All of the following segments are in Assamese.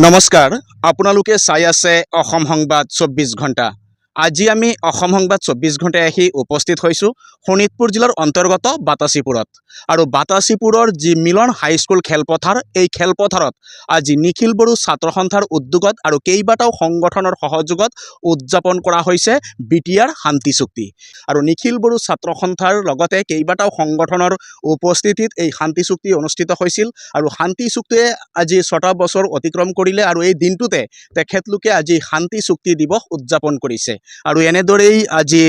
নমস্কাৰ আপোনালোকে চাই আছে অসম সংবাদ ২৪ ঘণ্টা। আজি আমি অসম সংবাদ ২৪ ঘণ্টায় আহি উপস্থিত হৈছোঁ শোণিতপুৰ জিলাৰ অন্তৰ্গত বাতাচীপুৰত। আৰু বাতাচীপুৰৰ যি মিলন হাইস্কুল খেলপথাৰ, এই খেলপথাৰত আজি নিখিল বড়ো ছাত্ৰ সন্থাৰ উদ্যোগত আৰু কেইবাটাও সংগঠনৰ সহযোগত উদযাপন কৰা হৈছে বিটিআৰ শান্তি চুক্তি। আৰু নিখিল বড়ো ছাত্ৰ সন্থাৰ লগতে কেইবাটাও সংগঠনৰ উপস্থিতিত এই শান্তি চুক্তি অনুষ্ঠিত হৈছিল। আৰু শান্তি চুক্তিয়ে আজি ৬টা বছৰ অতিক্ৰম কৰিলে আৰু এই দিনটোতে তেখেতলোকে আজি শান্তি চুক্তি দিৱস উদযাপন কৰিছে। আৰু এনেদৰেই আজি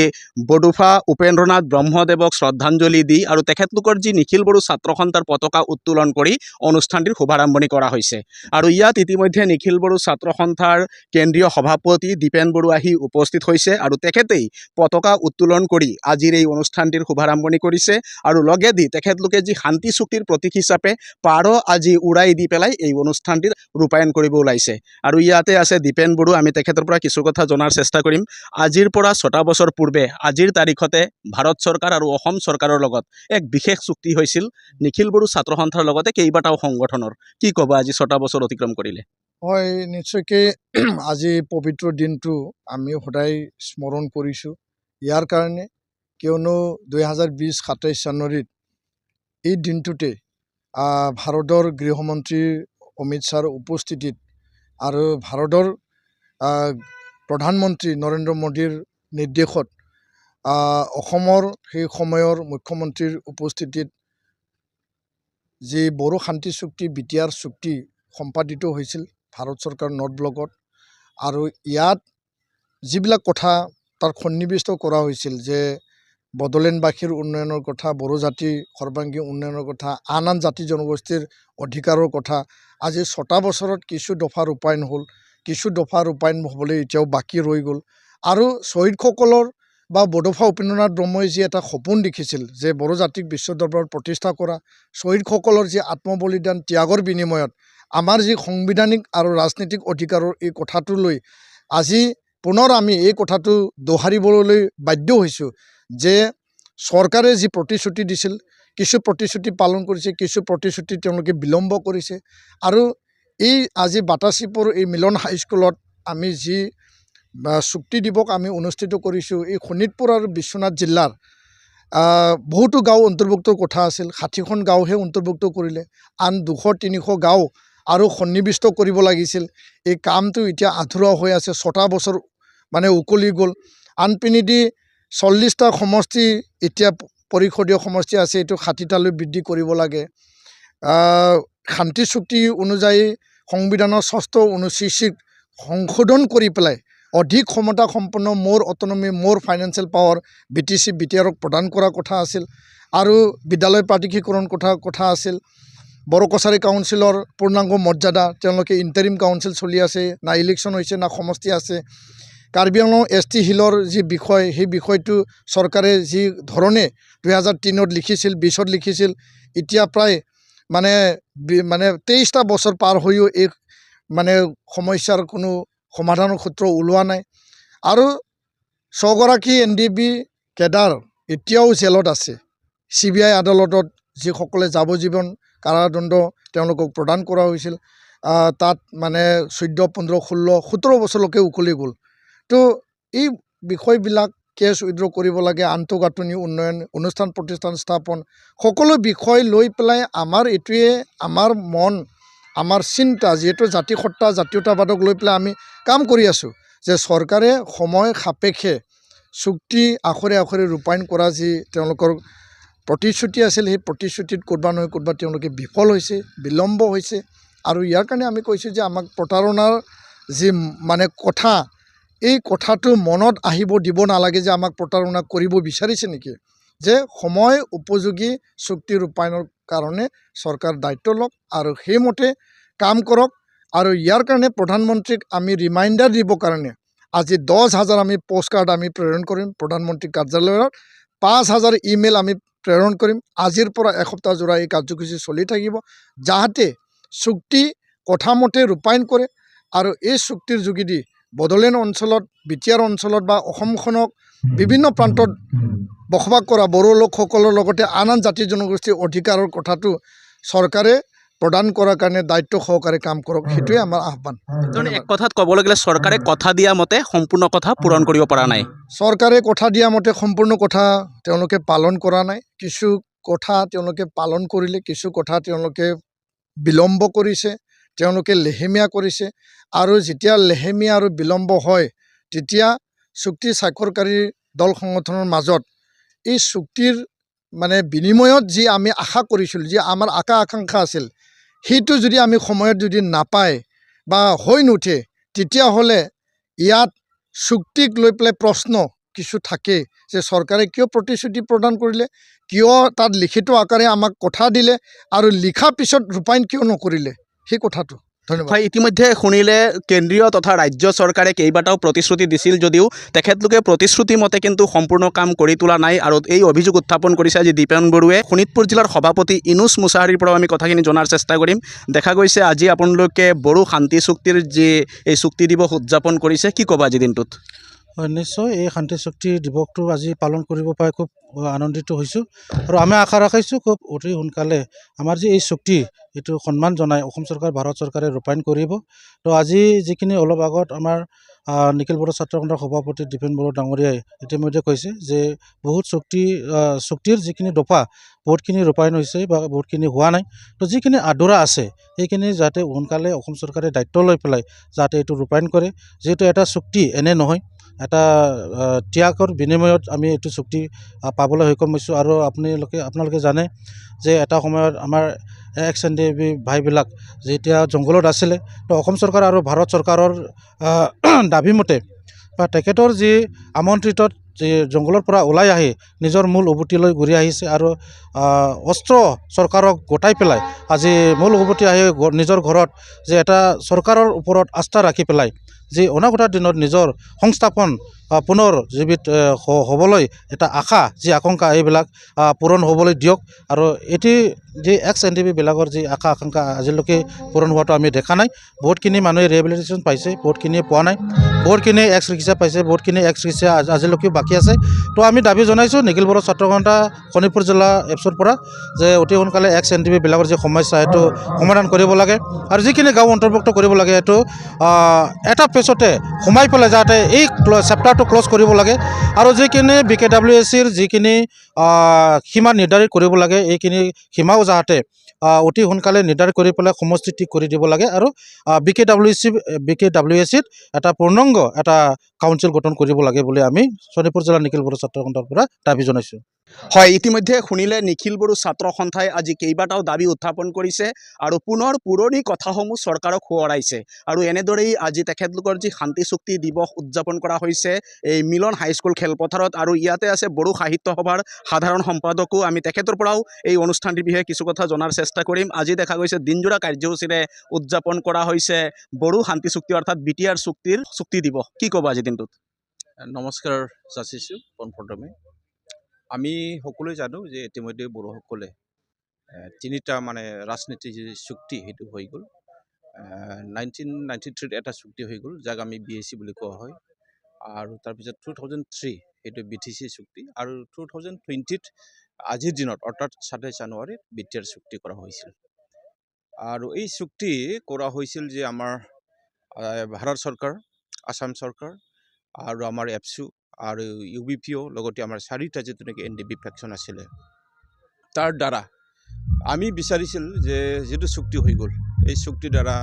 বডোফা উপেন্দ্ৰনাথ ব্ৰহ্মদেৱক শ্ৰদ্ধাঞ্জলি দি আৰু তেখেতলোকৰ যি নিখিল বড়ো ছাত্ৰ সন্থাৰ পতাকা উত্তোলন কৰি অনুষ্ঠানটিৰ শুভাৰম্ভণি কৰা হৈছে। আৰু ইয়াত ইতিমধ্যে নিখিল বড়ো ছাত্ৰ সন্থাৰ কেন্দ্ৰীয় সভাপতি দীপেন বড়ো আহি উপস্থিত হৈছে আৰু তেখেতেই পতাকা উত্তোলন কৰি আজিৰ এই অনুষ্ঠানটিৰ শুভাৰম্ভণি কৰিছে। আৰু লগেদি তেখেতলোকে যি শান্তি চুক্তিৰ প্ৰতীক হিচাপে পাৰ আজি উৰাই দি পেলাই এই অনুষ্ঠানটিৰ ৰূপায়ণ কৰিব ওলাইছে। আৰু ইয়াতে আছে দীপেন বড়ো, আমি তেখেতৰ পৰা কিছু কথা জনাৰ চেষ্টা কৰিম। আজিৰ পৰা ৬টা বছৰ পূৰ্বে আজিৰ তাৰিখতে ভাৰত চৰকাৰ আৰু অসম চৰকাৰৰ লগত এক বিশেষ চুক্তি হৈছিল নিখিল বড়ো ছাত্ৰ সন্থাৰ লগতে কেইবাটাও সংগঠনৰ। কি ক'ব আজি ৬টা বছৰ অতিক্ৰম কৰিলে? হয়, নিশ্চয়কৈ আজি পবিত্ৰ দিনটো আমি সদায় স্মৰণ কৰিছোঁ ইয়াৰ কাৰণে, কিয়নো ২০২০ ২৭ জানুৱাৰীত এই দিনটোতে ভাৰতৰ গৃহমন্ত্ৰী অমিত শ্বাহৰ উপস্থিতিত আৰু ভাৰতৰ প্ৰধানমন্ত্ৰী নৰেন্দ্ৰ মোদীৰ নিৰ্দেশত অসমৰ সেই সময়ৰ মুখ্যমন্ত্ৰীৰ উপস্থিতিত যি বড়ো শান্তি চুক্তি বিটিআৰ চুক্তি সম্পাদিত হৈছিল ভাৰত চৰকাৰ নৰ্থ ব্লকত। আৰু ইয়াত যিবিলাক কথা তাৰ সন্নিৱিষ্ট কৰা হৈছিল যে বড়োলেণ্ডবাসীৰ উন্নয়নৰ কথা, বড়ো জাতিৰ সৰ্বাংগীন উন্নয়নৰ কথা, আন আন জাতি জনগোষ্ঠীৰ অধিকাৰৰ কথা আজি ৬টা বছৰত কিছু দফা ৰূপায়ণ হ'ল, কিছু দফা ৰূপায়ণ হ'বলৈ এতিয়াও বাকী ৰৈ গ'ল। আৰু শ্বহীদসকলৰ বা বডোফা উপেন্দ্ৰনাথ ব্ৰহ্মই যি এটা সপোন দেখিছিল যে বড়ো জাতিক বিশ্ব দৰবাৰত প্ৰতিষ্ঠা কৰা, শ্বহীদসকলৰ যি আত্মবলিদান ত্যাগৰ বিনিময়ত আমাৰ যি সাংবিধানিক আৰু ৰাজনৈতিক অধিকাৰৰ এই কথাটো লৈ আজি পুনৰ আমি এই কথাটো দোহাৰিবলৈ বাধ্য হৈছোঁ যে চৰকাৰে যি প্ৰতিশ্ৰুতি দিছিল, কিছু প্ৰতিশ্ৰুতি পালন কৰিছে, কিছু প্ৰতিশ্ৰুতি তেওঁলোকে বিলম্ব কৰিছে। আৰু এই আজি বাতাচীপুৰ এই মিলন হাইস্কুলত আমি যি চুক্তি দিৱস আমি অনুষ্ঠিত কৰিছোঁ, এই শোণিতপুৰ আৰু বিশ্বনাথ জিলাৰ বহুতো গাঁও অন্তৰ্ভুক্ত কথা আছিল, ৬০খন গাঁওহে অন্তৰ্ভুক্ত কৰিলে, আন ২০০-৩০০ গাঁও আৰু সন্নিৱিষ্ট কৰিব লাগিছিল। এই কামটো এতিয়া আধৰুৱা হৈ আছে, ৬টা বছৰ মানে উকলি গ'ল। আনপিনেদি ৪০টা সমষ্টি এতিয়া পৰিষদীয় সমষ্টি আছে, এইটো ৬০টালৈ বৃদ্ধি কৰিব লাগে। শান্তি চুক্তি অনুযায়ী সংবিধানৰ ৬ষ্ঠ অনুসূচীক সংশোধন কৰি পেলাই অধিক ক্ষমতা সম্পন্ন মোৰ অটনমি, মোৰ ফাইনেন্সিয়েল পাৱাৰ BTC BTRক প্ৰদান কৰাৰ কথা আছিল। আৰু বিদ্যালয় প্ৰাদেশিকৰণ কথা আছিল। বড়ো কছাৰী কাউন্সিলৰ পূৰ্ণাংগ মৰ্যাদা, তেওঁলোকে ইণ্টাৰিম কাউন্সিল চলি আছে, না ইলেকশ্যন হৈছে না সমষ্টি আছে। কাৰ্বি আংলং ST হিলৰ যি বিষয়, সেই বিষয়টো চৰকাৰে যি ধৰণে ২০০৩ত লিখিছিল, ২০ত লিখিছিল, এতিয়া প্ৰায় মানে ২৩টা বছৰ পাৰ হৈও এই মানে সমস্যাৰ কোনো সমাধানৰ সূত্ৰ ওলোৱা নাই। আৰু ৬গৰাকী NDB কেডাৰ এতিয়াও জেলত আছে। CBI আদালতত যিসকলে যাৱজ্জীৱন কাৰাদণ্ড তেওঁলোকক প্ৰদান কৰা হৈছিল, তাত মানে ১৪, ১৫, ১৬, ১৭ বছৰলৈকে উকলি গ'ল। তো এই বিষয়বিলাক কেছ উইথড্ৰ কৰিব লাগে, আন্তঃগাঁথনি উন্নয়ন, অনুষ্ঠান প্ৰতিষ্ঠান স্থাপন, সকলো বিষয় লৈ পেলাই আমাৰ এইটোৱে আমাৰ মন, আমাৰ চিন্তা, যিহেতু জাতিসত্তা জাতীয়তাবাদক লৈ পেলাই আমি কাম কৰি আছোঁ যে চৰকাৰে সময় সাপেক্ষে চুক্তি আখৰে আখৰে ৰূপায়ণ কৰা যি তেওঁলোকৰ প্ৰতিশ্ৰুতি আছিল, সেই প্ৰতিশ্ৰুতিত ক'ৰবাত নহয় ক'ৰবাত তেওঁলোকে বিফল হৈছে, বিলম্ব হৈছে। আৰু ইয়াৰ কাৰণে আমি কৈছোঁ যে আমাক প্ৰতাৰণাৰ যি মানে কথা, এই কথাটো মনত আহিব দিব নালাগে যে আমাক প্ৰতাৰণা কৰিব বিচাৰিছে নেকি, যে সময় উপযোগী চুক্তি ৰূপায়ণৰ কাৰণে চৰকাৰ দায়িত্ব লওক আৰু সেইমতে কাম কৰক। আৰু ইয়াৰ কাৰণে প্ৰধানমন্ত্ৰীক আমি ৰিমাইণ্ডাৰ দিবৰ কাৰণে আজি ১০,০০০ আমি পোষ্টকাৰ্ড আমি প্ৰেৰণ কৰিম প্ৰধানমন্ত্ৰী কাৰ্যালয়ত, ৫,০০০ ইমেইল আমি প্ৰেৰণ কৰিম। আজিৰ পৰা এসপ্তাহ জোৰা এই কাৰ্যসূচী চলি থাকিব, যাতে চুক্তি কথামতে ৰূপায়ণ কৰে। আৰু এই চুক্তিৰ যোগেদি বড়োলেণ্ড অঞ্চলত, বিটিআৰ অঞ্চলত বা অসমখনক বিভিন্ন প্ৰান্তত বসবাস কৰা বড়ো লোকসকলৰ লগতে আন আন জাতি জনগোষ্ঠীৰ অধিকাৰৰ কথাটো চৰকাৰে প্ৰদান কৰাৰ কাৰণে দায়িত্ব সহকাৰে কাম কৰক, সেইটোৱে আমাৰ আহ্বান। তাৰমানে এক কথাত ক'বলৈ গ'লে চৰকাৰে কথা দিয়া মতে সম্পূৰ্ণ কথা পূৰণ কৰিব পৰা নাই। চৰকাৰে কথা দিয়া মতে সম্পূৰ্ণ কথা তেওঁলোকে পালন কৰা নাই। কিছু কথা তেওঁলোকে পালন কৰিলে, কিছু কথা তেওঁলোকে বিলম্ব কৰিছে, তেওঁলোকে লেহেমীয়া কৰিছে। আৰু যেতিয়া লেহেমীয়া আৰু বিলম্ব হয় তেতিয়া চুক্তি স্বাক্ষৰকাৰী দল সংগঠনৰ মাজত এই চুক্তিৰ মানে বিনিময়ত যি আমি আশা কৰিছিলোঁ, যি আমাৰ আকাংক্ষা আছিল, সেইটো যদি আমি সময়ত যদি নাপায় বা হৈ নুঠে, তেতিয়াহ'লে ইয়াত চুক্তিক লৈ পেলাই প্ৰশ্ন কিছু থাকে যে চৰকাৰে কিয় প্ৰতিশ্ৰুতি প্ৰদান কৰিলে, কিয় তাত লিখিত আকাৰে আমাক কথা দিলে আৰু লিখা পিছত ৰূপায়ণ কিয় নকৰিলে, সেই কথাটো। ধন্যবাদ। হয়, ইতিমধ্যে শুনিলে কেন্দ্ৰীয় তথা ৰাজ্য চৰকাৰে কেইবাটাও প্ৰতিশ্ৰুতি দিছিল যদিও তেখেতলোকে প্ৰতিশ্ৰুতি মতে কিন্তু সম্পূৰ্ণ কাম কৰি তোলা নাই। আৰু এই অভিযোগ উত্থাপন কৰিছে আজি দীপেন বড়ুৱে। শোণিতপুৰ জিলাৰ সভাপতি ইনুছ মুছাহাৰীৰ পৰাও আমি কথাখিনি জনাৰ চেষ্টা কৰিম। দেখা গৈছে আজি আপোনালোকে বড়ো শান্তি চুক্তিৰ যি এই চুক্তি দিৱস উদযাপন কৰিছে, কি ক'ব আজি দিনটোত? হয়, নিশ্চয় এই শান্তি চুক্তি দিৱসটো আজি পালন কৰিব পাই খুব আনন্দিত হৈছোঁ। আৰু আমি আশা ৰাখিছোঁ খুব অতি সোনকালে আমাৰ যি এই চুক্তি এইটো সন্মান জনাই অসম চৰকাৰ, ভাৰত চৰকাৰে ৰূপায়ণ কৰিব। তো আজি যিখিনি অলপ আগত আমাৰ নিখিল বড়ো ছাত্ৰ সন্থাৰ সভাপতি দীপেন বড়ো ডাঙৰীয়াই ইতিমধ্যে কৈছে যে বহুত চুক্তিৰ যিখিনি দফা বহুতখিনি ৰূপায়ণ হৈছে বা বহুতখিনি হোৱা নাই। তো যিখিনি আধৰুৱা আছে সেইখিনি যাতে সোনকালে অসম চৰকাৰে দায়িত্ব লৈ পেলাই যাতে এইটো ৰূপায়ণ কৰে। যিহেতু এটা চুক্তি এনে নহয়, এটা ত্যাগৰ বিনিময়ত আমি এইটো চুক্তি পাবলৈ সক্ষম হৈছোঁ। আৰু আপোনালোকে জানে যে এটা সময়ত আমাৰ XNDP ভাইবিলাক যেতিয়া জংঘলত আছিলে, তো অসম চৰকাৰ আৰু ভাৰত চৰকাৰৰ দাবীমতে বা তেখেতৰ যি আমন্ত্ৰিতত যি জংঘলৰ পৰা ওলাই আহি নিজৰ মূল উভতিলৈ ঘূৰি আহিছে আৰু অস্ত্ৰ চৰকাৰক গোটাই পেলাই আজি মূল উভতি আহি নিজৰ ঘৰত যে এটা চৰকাৰৰ ওপৰত আস্থা ৰাখি পেলাই যি অনাগত দিনত নিজৰ সংস্থাপন পুনৰ জীৱিত হ'বলৈ এটা আশা, যি আকাংক্ষা, এইবিলাক পূৰণ হ'বলৈ দিয়ক। আৰু এটি যি XNDPবিলাকৰ যি আকাংক্ষা আজিলৈকে পূৰণ হোৱাটো আমি দেখা নাই। বহুতখিনি মানুহে ৰিহেবিলিটেশ্যন পাইছে, বহুতখিনিয়ে পোৱা নাই। বহুতখিনি এক্স ৰিক্সা পাইছে, বহুতখিনি এক্স ৰিক্সা আজিলৈকেও বাকী আছে। তো আমি দাবী জনাইছোঁ নিখিল বড়ো ছাত্ৰ সন্থা শোণিতপুৰ জিলা এপছৰ পৰা যে অতি সোনকালে XNDPবিলাকৰ যি সমস্যা সেইটো সমাধান কৰিব লাগে। আৰু যিখিনি গাঁও অন্তৰ্ভুক্ত কৰিব লাগে সেইটো এটা পেজতে সোমাই পেলাই যাতে এই চেপ্টাৰটো ক্ল'জ কৰিব লাগে। আৰু যিখিনি BKWACৰ যিখিনি সীমা নিৰ্ধাৰিত কৰিব লাগে, এইখিনি সীমাও যাতে অতি সোনকালে নিৰ্ধাৰিত কৰি পেলাই সমষ্টি ঠিক কৰি দিব লাগে। আৰু BKWACত এটা পূৰ্ণাংগ এটা কাউন্সিল গঠন কৰিব লাগে বুলি আমি শোণিতপুৰ জিলা নিখিল বড়ো ছাত্ৰ সন্থাৰ পৰা দাবী জনাইছোঁ। হয়, ইতিমধ্যে শুনিলে নিখিল বড়ো ছাত্ৰ সন্থাই আজি কেইবাটাও দাবী উত্থাপন কৰিছে আৰু পুনৰ পুৰণি কথাসমূহ চৰকাৰক সোঁৱৰাইছে। আৰু এনেদৰেই আজি তেখেতলোকৰ যি শান্তি চুক্তি দিৱস উদযাপন কৰা হৈছে এই মিলন হাইস্কুল খেলপথাৰত। আৰু ইয়াতে আছে বড়ো সাহিত্য সভাৰ সাধাৰণ সম্পাদকো, আমি তেখেতৰ পৰাও এই অনুষ্ঠানটিৰ বিষয়ে কিছু কথা জনাৰ চেষ্টা কৰিম। আজি দেখা গৈছে দিনজোৰা কাৰ্যসূচীৰে উদযাপন কৰা হৈছে বড়ো শান্তি চুক্তি অৰ্থাৎ BTR চুক্তিৰ চুক্তি দিৱস। কি ক'ব আজি দিনটোত? নমস্কাৰ যাচিছোঁ পোনপ্ৰথমে। আমি সকলোৱে জানো যে ইতিমধ্যে বড়োসকলে তিনিটা ৰাজনীতিৰ যি চুক্তি সেইটো হৈ গ'ল। 1993 এটা চুক্তি হৈ গ'ল, যাক আমি BAC বুলি কোৱা হয়। আৰু তাৰপিছত 2003 সেইটো BTC চুক্তি, আৰু 2020 আজিৰ দিনত অৰ্থাৎ 27 জানুৱাৰীত BTR চুক্তি কৰা হৈছিল। আৰু এই চুক্তি কৰা হৈছিল যে আমাৰ ভাৰত চৰকাৰ, আসাম চৰকাৰ আৰু আমাৰ এপছু আৰু UBPO লগতে আমাৰ 4টা যিটো নেকি NDP ফেকশ্যন আছিলে, তাৰ দ্বাৰা আমি বিচাৰিছিল যে যিটো চুক্তি হৈ গ'ল, এই চুক্তিৰ দ্বাৰা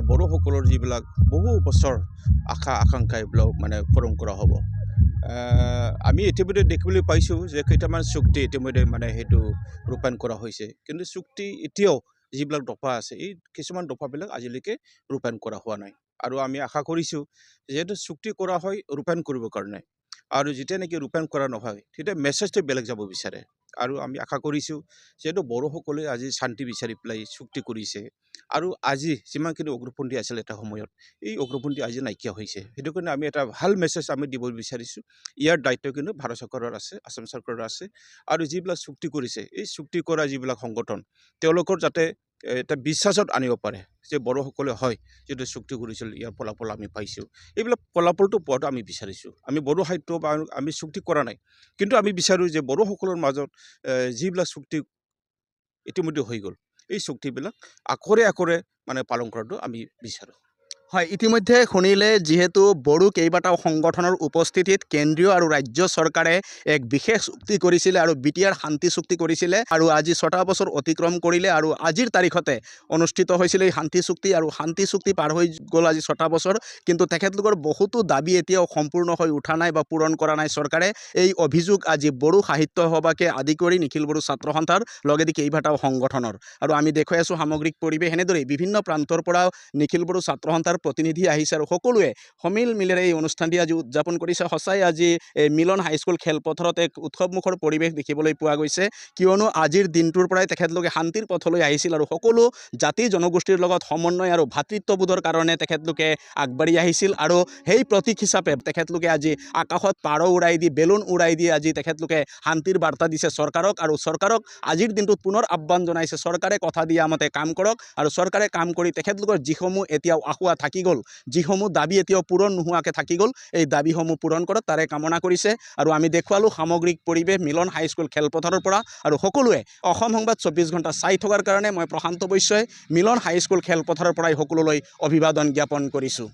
বড়োসকলৰ যিবিলাক বহু বছৰ আশা আকাংক্ষা এইবিলাক পূৰণ কৰা হ'ব। আমি ইতিমধ্যে দেখিবলৈ পাইছোঁ যে কেইটামান চুক্তি ইতিমধ্যে সেইটো ৰূপায়ণ কৰা হৈছে, কিন্তু চুক্তি এতিয়াও যিবিলাক দফা আছে এই কিছুমান দফাবিলাক আজিলৈকে ৰূপায়ণ কৰা হোৱা নাই। আৰু আমি আশা কৰিছোঁ যিহেতু চুক্তি কৰা হয় ৰূপায়ণ কৰিবৰ কাৰণে, আৰু যেতিয়া নেকি ৰূপায়ণ কৰা নহয় তেতিয়া মেছেজটো বেলেগ যাব বিচাৰে। আৰু আমি আশা কৰিছোঁ যিহেতু বড়োসকলে আজি শান্তি বিচাৰি পেলাই চুক্তি কৰিছে, আৰু আজি যিমানখিনি উগ্ৰপন্থী আছিল এটা সময়ত এই উগ্ৰপন্থী আজি নাইকিয়া হৈছে, সেইটো কাৰণে আমি এটা ভাল মেছেজ আমি দিব বিচাৰিছোঁ। ইয়াৰ দায়িত্ব কিন্তু ভাৰত চৰকাৰৰ আছে, আসাম চৰকাৰৰ আছে। আৰু যিবিলাক চুক্তি কৰিছে এই চুক্তি কৰা যিবিলাক সংগঠন তেওঁলোকৰ যাতে এটা বিশ্বাসত আনিব পাৰে যে বড়োসকলে হয় যিটো চুক্তি কৰিছিল ইয়াৰ ফলাফল আমি পাইছোঁ, এইবিলাক ফলাফলটো পোৱাটো আমি বিচাৰিছোঁ। আমি বড়ো সাহিত্য বা আমি চুক্তি কৰা নাই, কিন্তু আমি বিচাৰোঁ যে বড়োসকলৰ মাজত যিবিলাক চুক্তি ইতিমধ্যে হৈ গ'ল এই চুক্তিবিলাক আকৰে আকৰে মানে পালন কৰাটো আমি বিচাৰোঁ। হয়, ইতিমধ্যে শুনিলে যিহেতু বড়ো কেইবাটাও সংগঠনৰ উপস্থিতিত কেন্দ্ৰীয় আৰু ৰাজ্য চৰকাৰে এক বিশেষ চুক্তি কৰিছিলে আৰু বিটিআৰ শান্তি চুক্তি কৰিছিলে আৰু আজি 6টা বছৰ অতিক্ৰম কৰিলে আৰু আজিৰ তাৰিখতে অনুষ্ঠিত হৈছিলে এই শান্তি চুক্তি আৰু শান্তি চুক্তি পাৰ হৈ গ'ল আজি 6টা বছৰ, কিন্তু তেখেতলোকৰ বহুতো দাবী এতিয়াও সম্পূৰ্ণ হৈ উঠা নাই বা পূৰণ কৰা নাই চৰকাৰে। এই অভিযোগ আজি বড়ো সাহিত্য সভাকে আদি কৰি নিখিল বড়ো ছাত্ৰ সন্থাৰ লগতে কেইবাটাও সংগঠনৰ। আৰু আমি দেখুৱাই আছোঁ সামগ্ৰিক পৰিৱেশ এনেদৰেই বিভিন্ন প্ৰান্তৰ পৰা নিখিল বড়ো ছাত্ৰ সন্থাৰ প্ৰতিনিধি আহিছে আৰু সকলোৱে সমিল মিলেৰে এই অনুষ্ঠানটি আজি উদযাপন কৰিছে। সঁচাই আজি এই মিলন হাইস্কুল খেলপথাৰত এক উৎসৱমুখৰ পৰিৱেশ দেখিবলৈ পোৱা গৈছে, কিয়নো আজিৰ দিনটোৰ পৰাই তেখেতলোকে শান্তিৰ পথলৈ আহিছিল আৰু সকলো জাতি জনগোষ্ঠীৰ লগত সমন্বয় আৰু ভাতৃত্ববোধৰ কাৰণে তেখেতলোকে আগবাঢ়ি আহিছিল আৰু সেই প্ৰতীক হিচাপে তেখেতলোকে আজি আকাশত পাৰ উৰাই দি বেলুন উৰাই দি আজি তেখেতলোকে শান্তিৰ বাৰ্তা দিছে চৰকাৰক আৰু চৰকাৰক আজিৰ দিনটোত পুনৰ আহ্বান জনাইছে চৰকাৰে কথা দিয়া মতে কাম কৰক আৰু চৰকাৰে কাম কৰি তেখেতলোকৰ যিসমূহ এতিয়াও আশা থাকি গ'ল, যিসমূহ দাবী এতিয়াও পূৰণ নোহোৱাকৈ থাকি গ'ল, এই দাবীসমূহ পূৰণ কৰক তাৰে কামনা কৰিছে। আৰু আমি দেখুৱালোঁ সামগ্ৰিক পৰিৱেশ মিলন হাইস্কুল খেলপথাৰৰ পৰা আৰু সকলোৱে অসম সংবাদ 24 ঘণ্টা চাই থকাৰ কাৰণে মই প্ৰশান্ত বৈশ্যই মিলন হাইস্কুল খেলপথাৰৰ পৰাই সকলোলৈ অভিবাদন জ্ঞাপন কৰিছোঁ।